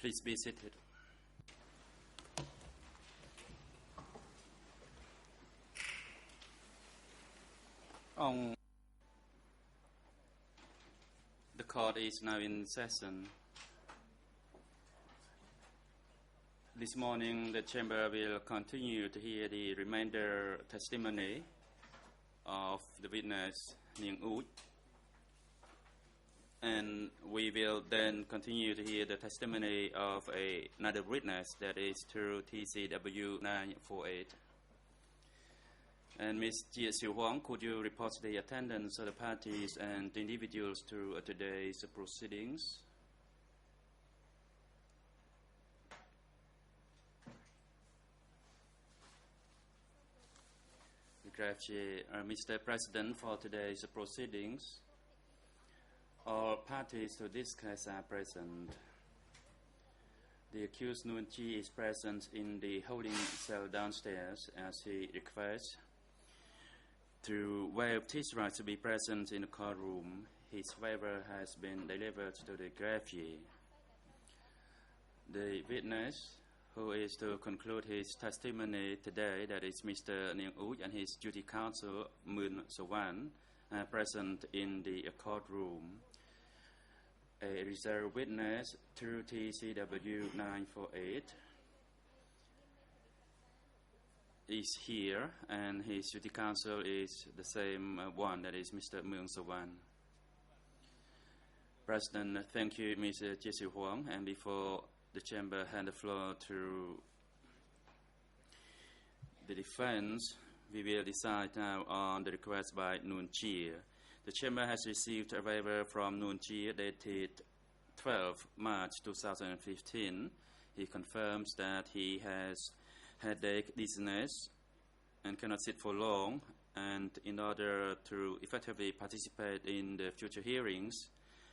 Please be seated. The court is now in session. This morning, the chamber will continue to hear the remainder testimony of the witness Ning Ut, and we will then continue to hear the testimony of another witness, that is through TCW 948. And Ms. Jia Siu Huang, could you report the attendance of the parties and the individuals to today's proceedings? Mr. President, for today's proceedings, all parties to this case are present. The accused Nuon Chea is present in the holding cell downstairs as he requests to waive his right to be present in the courtroom. His waiver has been delivered to the greffier. The witness who is to conclude his testimony today, that is Mr. Ning Ut and his duty counsel Moon Sawan, are present in the courtroom. A reserved witness through TCW 948 is here, and his duty counsel is the same one, that is Mr. Moon Sawan. President, thank you, Mr. Jia Siu Huang, and before the chamber hand the floor to the defense, we will decide now on the request by Nuon Chea. The chamber has received a waiver from Nuon Chea dated 12 March 2015. He confirms that he has headache, dizziness, and cannot sit for long, and in order to effectively participate in the future hearings,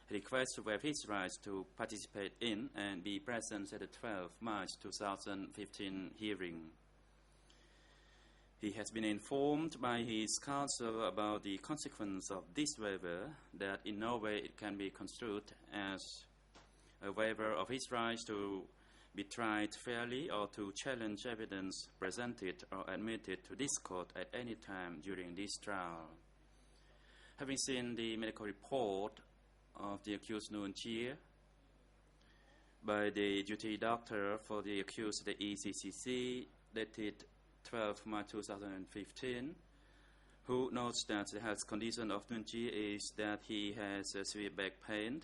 he requests to waive his rights to participate in and be present at the 12 March 2015 hearing. He has been informed by his counsel about the consequence of this waiver, that in no way it can be construed as a waiver of his rights to be tried fairly or to challenge evidence presented or admitted to this court at any time during this trial. Having seen the medical report of the accused Nuon Chea by the duty doctor for the accused, the ECCC, dated 12 March 2015, who notes that the health condition of Nuon Chea is that he has severe back pain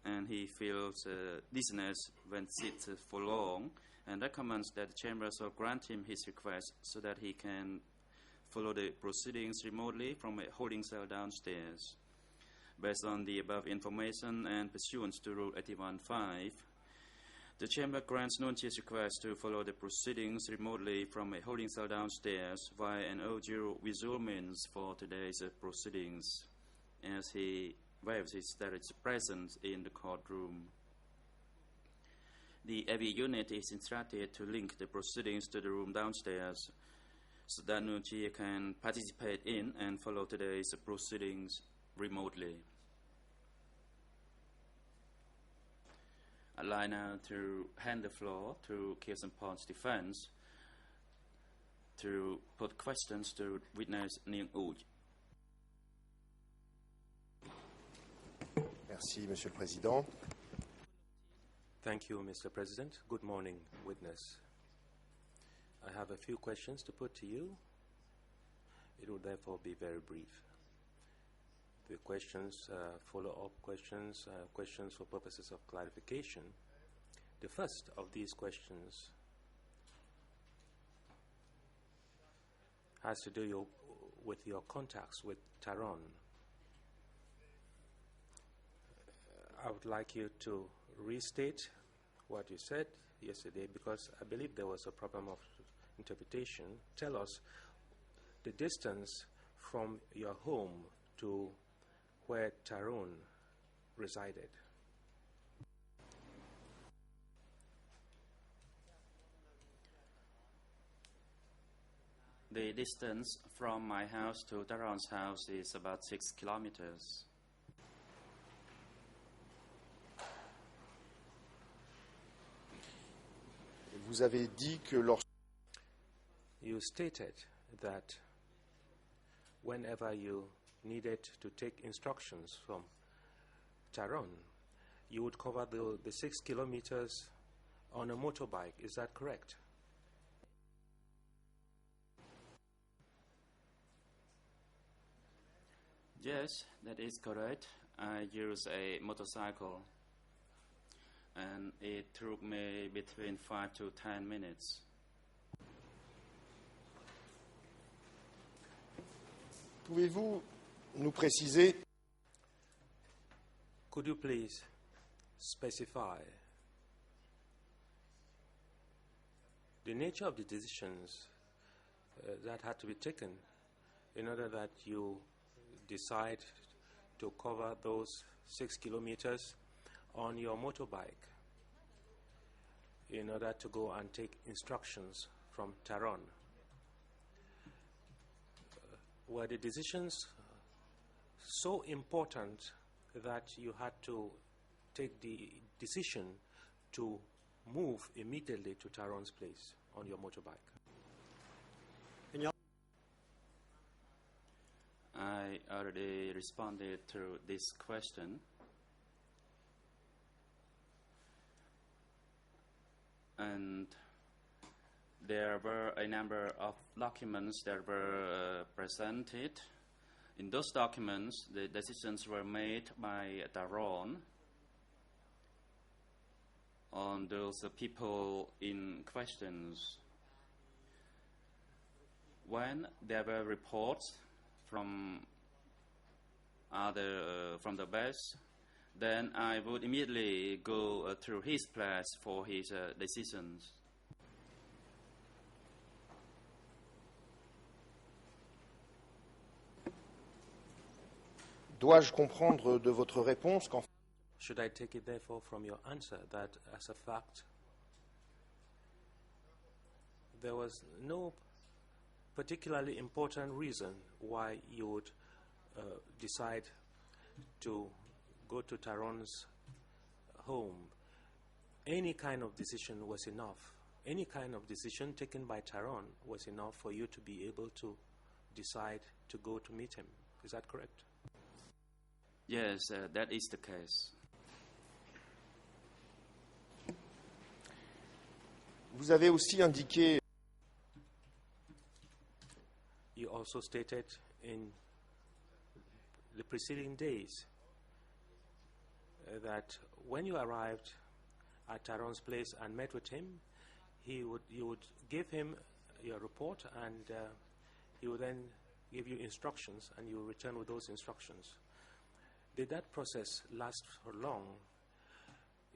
and he feels dizziness when sits for long, and recommends that the chamber shall grant him his request so that he can follow the proceedings remotely from a holding cell downstairs. Based on the above information and pursuant to Rule 81.5, the chamber grants Nuon Chea's request to follow the proceedings remotely from a holding cell downstairs via an audio visual means for today's proceedings, as he waives his direct presence in the courtroom. The AV unit is instructed to link the proceedings to the room downstairs so that Nuon Chea can participate in and follow today's proceedings remotely. I'd like now to hand the floor to Kirsten Pond's defense to put questions to witness Ning Ut. Merci, Monsieur le Président. Thank you, Mr. President. Good morning, witness. I have a few questions to put to you. It will therefore be very brief. The questions, follow-up questions, questions for purposes of clarification. The first of these questions has to do with your contacts with Tehran. I would like you to restate what you said yesterday, because I believe there was a problem of interpretation. Tell us the distance from your home to where Tehran resided. The distance from my house to Tehran's house is about 6 kilometers. vous avez dit que lorsque You stated that whenever you needed to take instructions from Taron, you would cover the 6 kilometers on a motorbike. Is that correct? Yes, that is correct. I use a motorcycle, and it took me between 5 to 10 minutes. pouvez-vous nous préciser Could you please specify the nature of the decisions that had to be taken in order that you decide to cover those 6 kilometers on your motorbike in order to go and take instructions from Taron? Were the decisions so important that you had to take the decision to move immediately to Taron's place on your motorbike? I already responded to this question. And there were a number of documents that were presented. In those documents, the decisions were made by Taron on those people in questions. When there were reports from the base, then I would immediately go to his place for his decisions. Dois-je comprendre de votre réponse qu'en Should I take it therefore from your answer that as a fact there was no particularly important reason why you would decide to go to Taron's home? Any kind of decision was enough. Any kind of decision taken by Taron was enough for you to be able to decide to go to meet him. Is that correct? Yes, that is the case. Vous avez aussi indiqué You also stated in the preceding days that when you arrived at Taron's place and met with him, you would give him your report, and he would then give you instructions, and you would return with those instructions. Did that process last for long?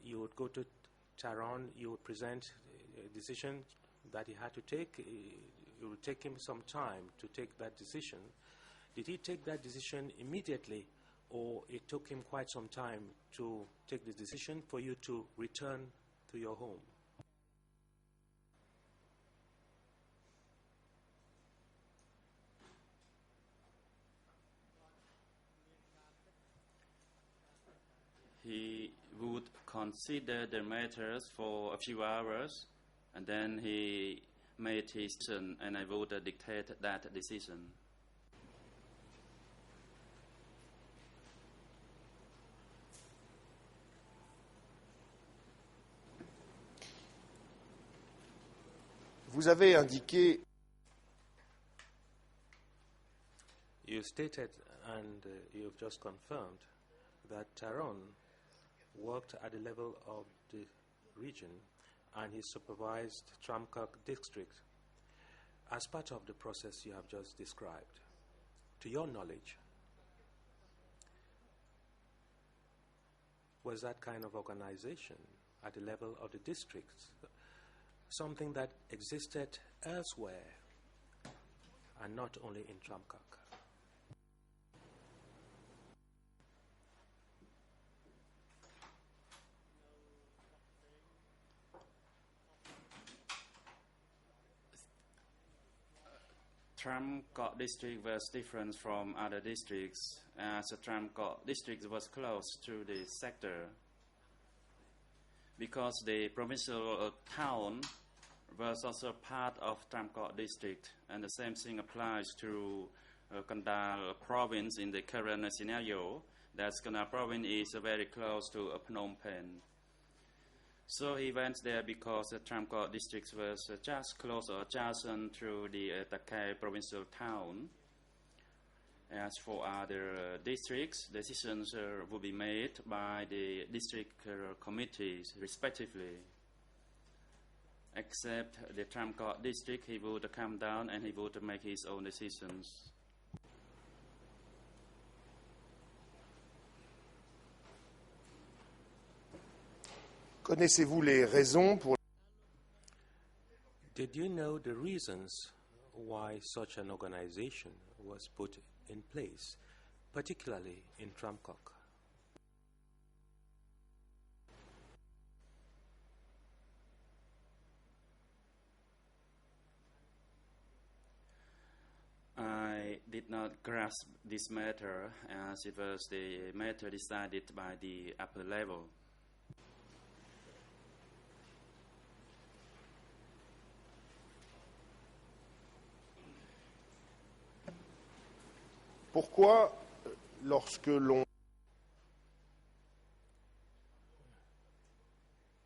You would go to Taron, you would present a decision that he had to take. It would take him some time to take that decision. Did he take that decision immediately, or it took him quite some time to take the decision for you to return to your home? He would consider the matters for a few hours, and then he made his decision, and I would dictate that decision. Vous avez indiqué You stated, and you've just confirmed, that Taron worked at the level of the region and he supervised Tramkak district as part of the process you have just described. To your knowledge, was that kind of organization at the level of the districts something that existed elsewhere and not only in Tramkak? Tramkak district was different from other districts, as the Tramkak district was close to the sector, because the provincial town was also part of Tramkot district, and the same thing applies to Kandal province in the current scenario. That Kandal province is very close to Phnom Penh. So he went there because the Tramkot district was just close or adjacent to the Takei provincial town. As for other districts, decisions will be made by the district committees respectively. Except the Tramkot district, he would come down and he would make his own decisions. Connaissez-vous les raisons pour... Did you know the reasons why such an organization was put in place, particularly in Tramkok? I did not grasp this matter as it was the matter decided by the upper level. Pourquoi, lorsque l'on...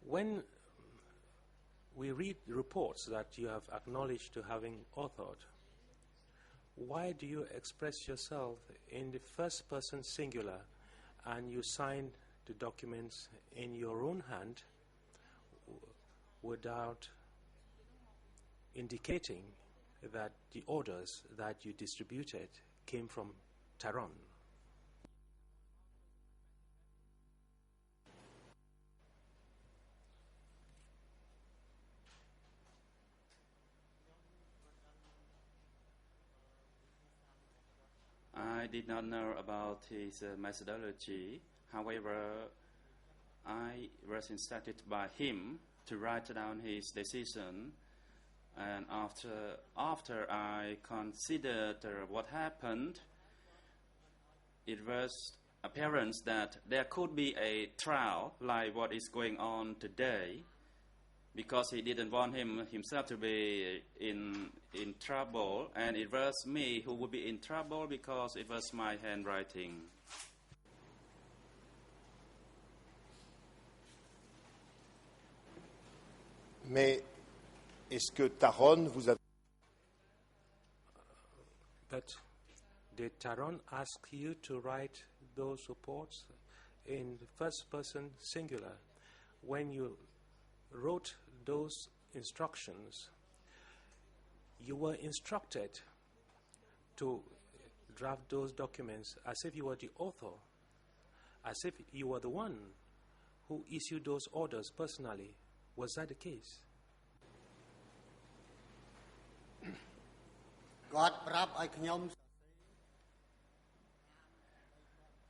When we read reports that you have acknowledged to having authored, why do you express yourself in the first person singular and you sign the documents in your own hand without indicating that the orders that you distributed came from Tehran? I did not know about his methodology. However, I was instructed by him to write down his decision, and after I considered what happened, it was apparent that there could be a trial like what is going on today, because he didn't want himself to be in trouble, and it was me who would be in trouble because it was my handwriting. Mais est-ce que Taron vous a... But did Tehran ask you to write those reports in the first person singular? When you wrote those instructions, you were instructed to draft those documents as if you were the author, as if you were the one who issued those orders personally. Was that the case?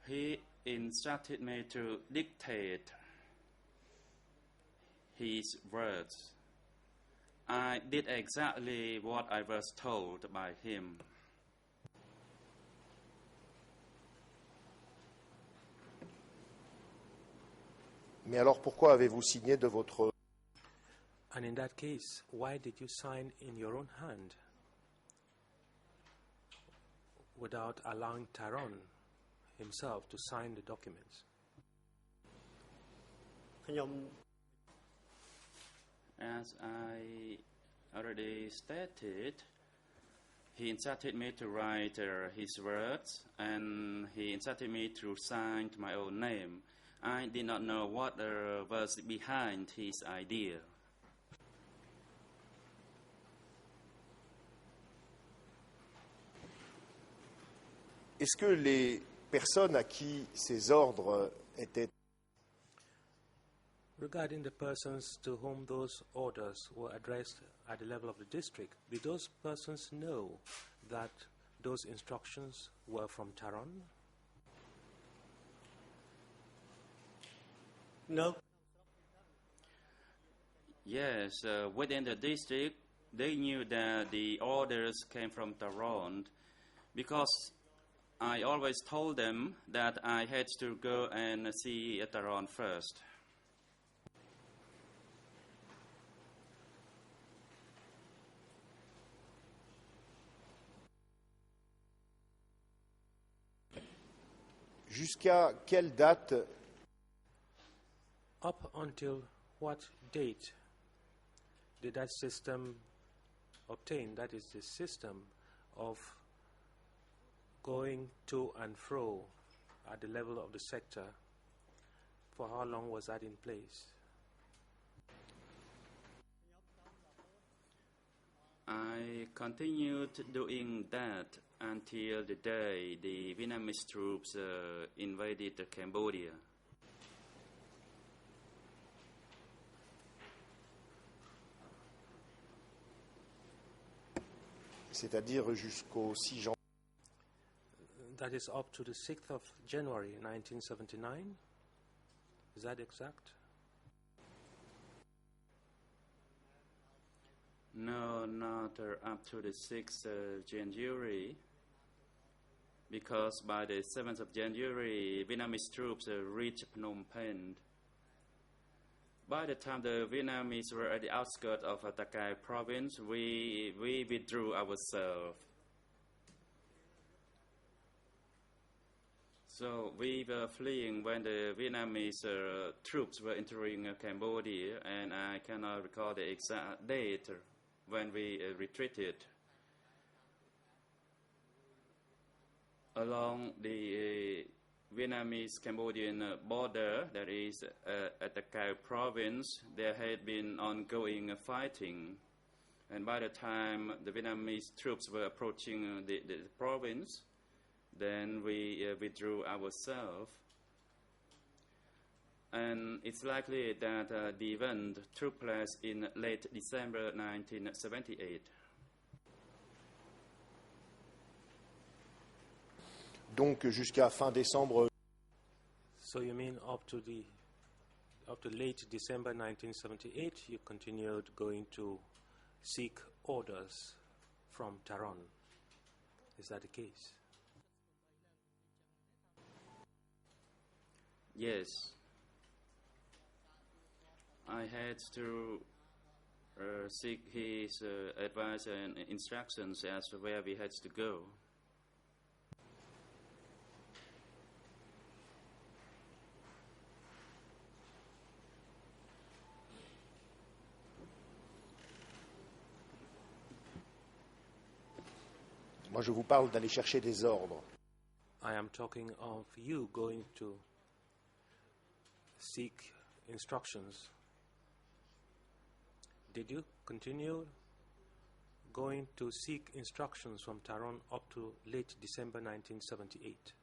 He instructed me to dictate his words. I did exactly what I was told by him. Mais alors pourquoi avez-vous signé de votre... And in that case, why did you sign in your own hand without allowing Tehran himself to sign the documents? As I already stated, he instructed me to write his words, and he instructed me to sign my own name. I did not know what was behind his idea. Est-ce que les personnes à qui ces ordres étaient... Regarding the persons to whom those orders were addressed at the level of the district, did those persons know that those instructions were from Tehran? No. Yes, within the district, they knew that the orders came from Tehran, because I always told them that I had to go and see Tehran first. Jusqu'à quelle date Up until what date did that system obtain? That is the system of going to and fro at the level of the sector. For how long was that in place? I continued doing that until the day the Vietnamese troops invaded Cambodia. C'est-à-dire jusqu'au 6 janvier. That is up to the 6th of January 1979. Is that exact? No, not up to the 6th January, because by the 7th of January, Vietnamese troops reached Phnom Penh. By the time the Vietnamese were at the outskirts of Ta Keo province, we withdrew ourselves. So we were fleeing when the Vietnamese troops were entering Cambodia, and I cannot recall the exact date when we retreated. Along the Vietnamese-Cambodian border, that is at the Ta Keo province, there had been ongoing fighting. And by the time the Vietnamese troops were approaching the province, then we withdrew ourselves. And it's likely that the event took place in late December 1978. Donc jusqu'à fin décembre. So you mean up to late December 1978, you continued going to seek orders from Tehran. Is that the case? Yes. I had to seek his advice and instructions as to where we had to go. Moi, je vous parle d'aller chercher des ordres. I am talking of you going to seek instructions. Did you continue going to seek instructions from Tehran up to late December 1978?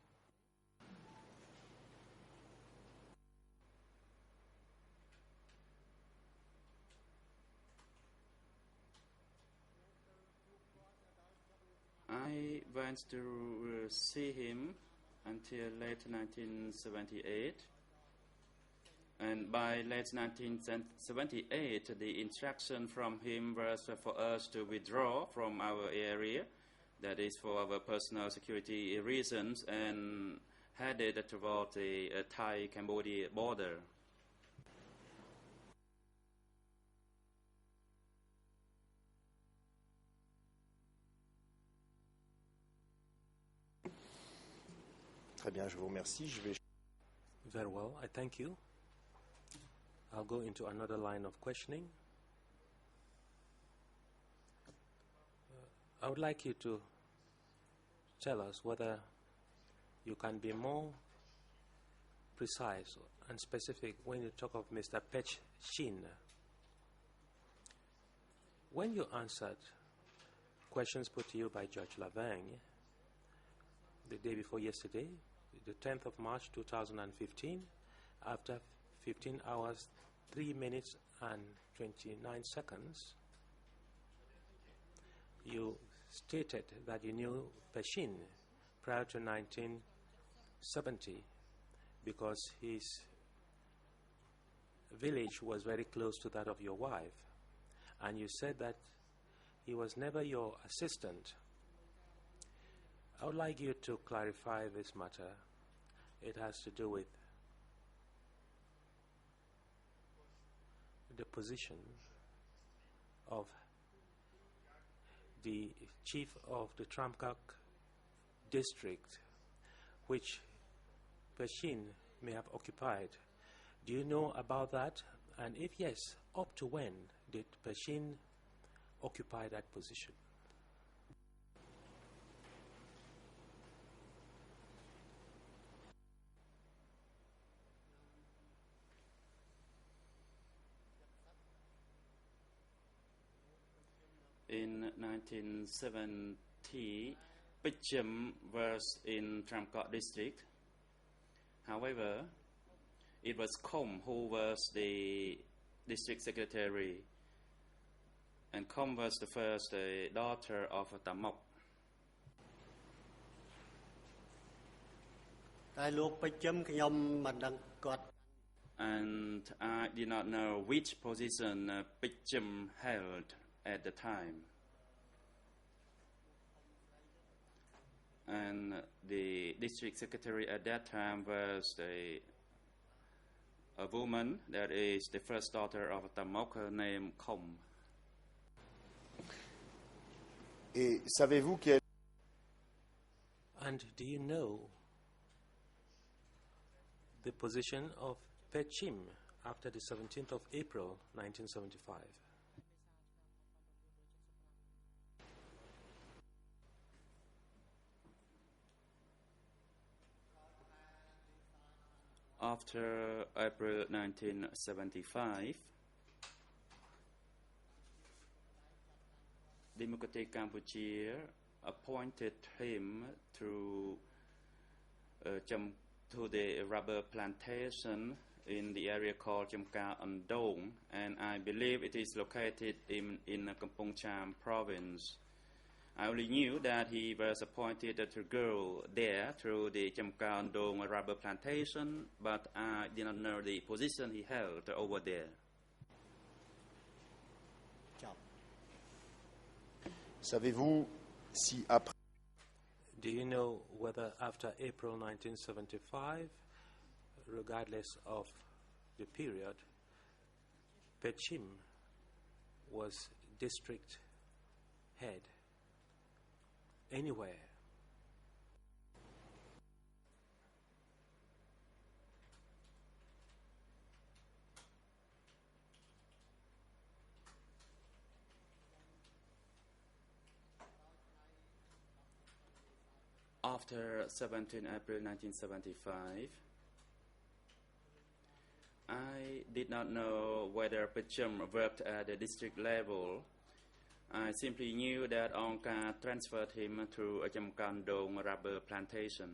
I went to see him until late 1978. And by late 1978, the instruction from him was for us to withdraw from our area, that is for our personal security reasons, and headed toward the Thai-Cambodia border. Très bien, je vous remercie. Je vais... Very well, I thank you. I'll go into another line of questioning. I would like you to tell us whether you can be more precise and specific when you talk of Mr. Pech Shin. When you answered questions put to you by Judge Lavang the day before yesterday, the 10th of March 2015, after 15 hours, 3 minutes and 29 seconds, you stated that you knew Peshin prior to 1970 because his village was very close to that of your wife, and you said that he was never your assistant. I would like you to clarify this matter. It has to do with the position of the chief of the Tramkak district, which Pershing may have occupied. Do you know about that? And if yes, up to when did Pershing occupy that position? In 1970, Pichum was in Tramkot district. However, it was Kom who was the district secretary, and Kom was the first daughter of Tamok. តែលោកពេជ្រខ្ញុំមិនដឹងគាត់ And I did not know which position Pichum held at the time. And the district secretary at that time was a woman that is the first daughter of Tamok named Kom. Et savez-vous quelle And do you know the position of Pershing after the 17th of April 1975? After April 1975, Democratic Cambodia appointed him to the rubber plantation in the area called Chamka Andong, and I believe it is located in Kampong Cham province. I only knew that he was appointed to go there through the Chamka Andong rubber plantation, but I did not know the position he held over there. ចប់ savez-vous si après Do you know whether after April 1975, regardless of the period, Pershing was district head anywhere? After 17 April 1975, I did not know whether Pichum worked at the district level. I simply knew that Onka transferred him to a Chamkandong rubber plantation.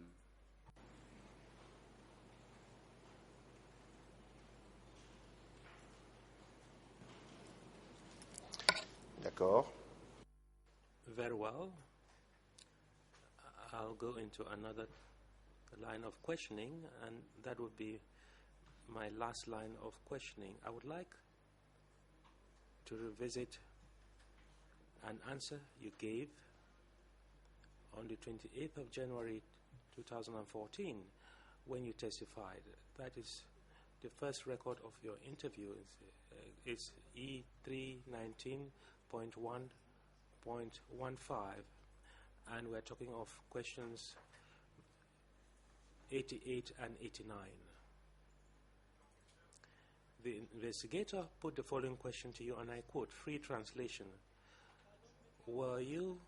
D'accord. Very well. I'll go into another line of questioning, and that would be my last line of questioning. I would like to revisit an answer you gave on the 28th of January 2014 when you testified. That is the first record of your interview. Is E319.1.15, and we're talking of questions 88 and 89. The investigator put the following question to you, and I quote, free translation. Were you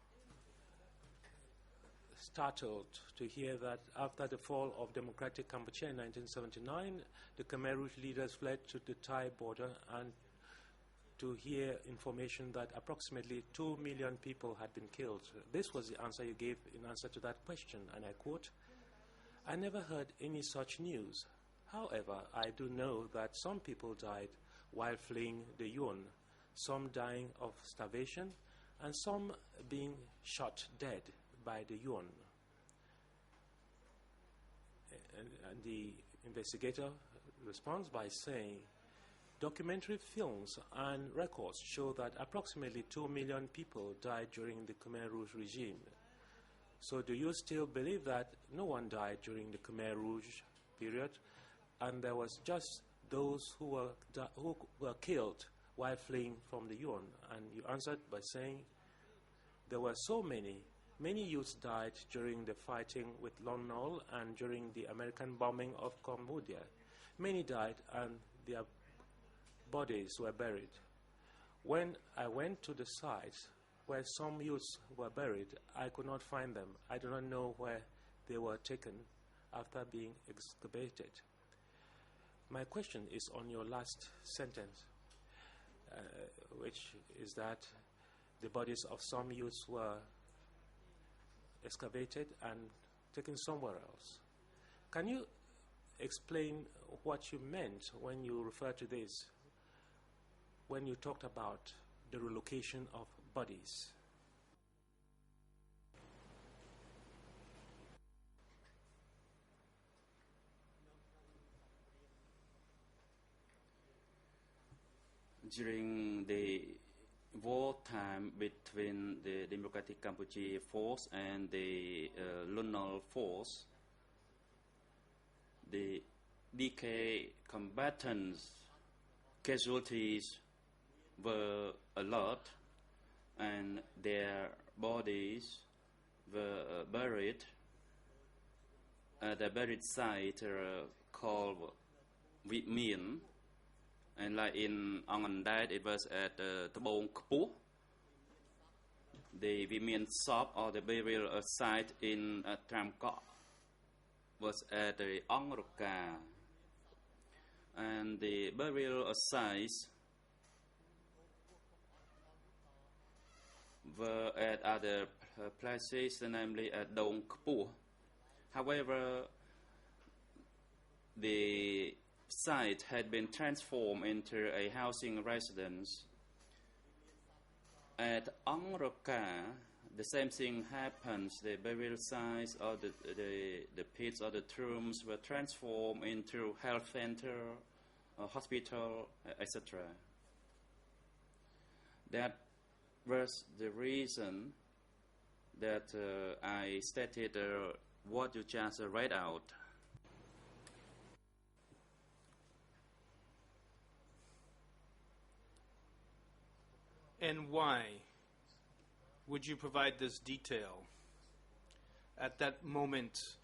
startled to hear that after the fall of democratic Cambodia in 1979, the Khmer Rouge leaders fled to the Thai border, and to hear information that approximately 2 million people had been killed? This was the answer you gave in answer to that question, and I quote, I never heard any such news. However, I do know that some people died while fleeing the Yuan, some dying of starvation, and some being shot dead by the Yuan. And the investigator responds by saying, documentary films and records show that approximately 2 million people died during the Khmer Rouge regime. So do you still believe that no one died during the Khmer Rouge period, and there was just those who were killed while fleeing from the Yuan? And you answered by saying there were so many Many youths died during the fighting with Lon Nol and during the American bombing of Cambodia. Many died and their bodies were buried. When I went to the site where some youths were buried, I could not find them. I do not know where they were taken after being excavated. My question is on your last sentence, which is that the bodies of some youths were excavated and taken somewhere else. Can you explain what you meant when you referred to this, when you talked about the relocation of bodies? During the wartime between the Democratic Cambodia force and the Lon Nol force, the DK combatants' casualties were a lot, and their bodies were buried at a buried site called Vị Miền. And like in Angandad, it was at Tabong Kpu. The Vị Miền shop or the burial site in Tramkok was at the Angruka. And the burial sites were at other places, namely at Dong Kpu. However, the site had been transformed into a housing residence. At Angruka, the same thing happens. The burial sites or the pits or the tombs were transformed into health center, hospital, etc. That was the reason that I stated what you just read out. And why would you provide this detail at that moment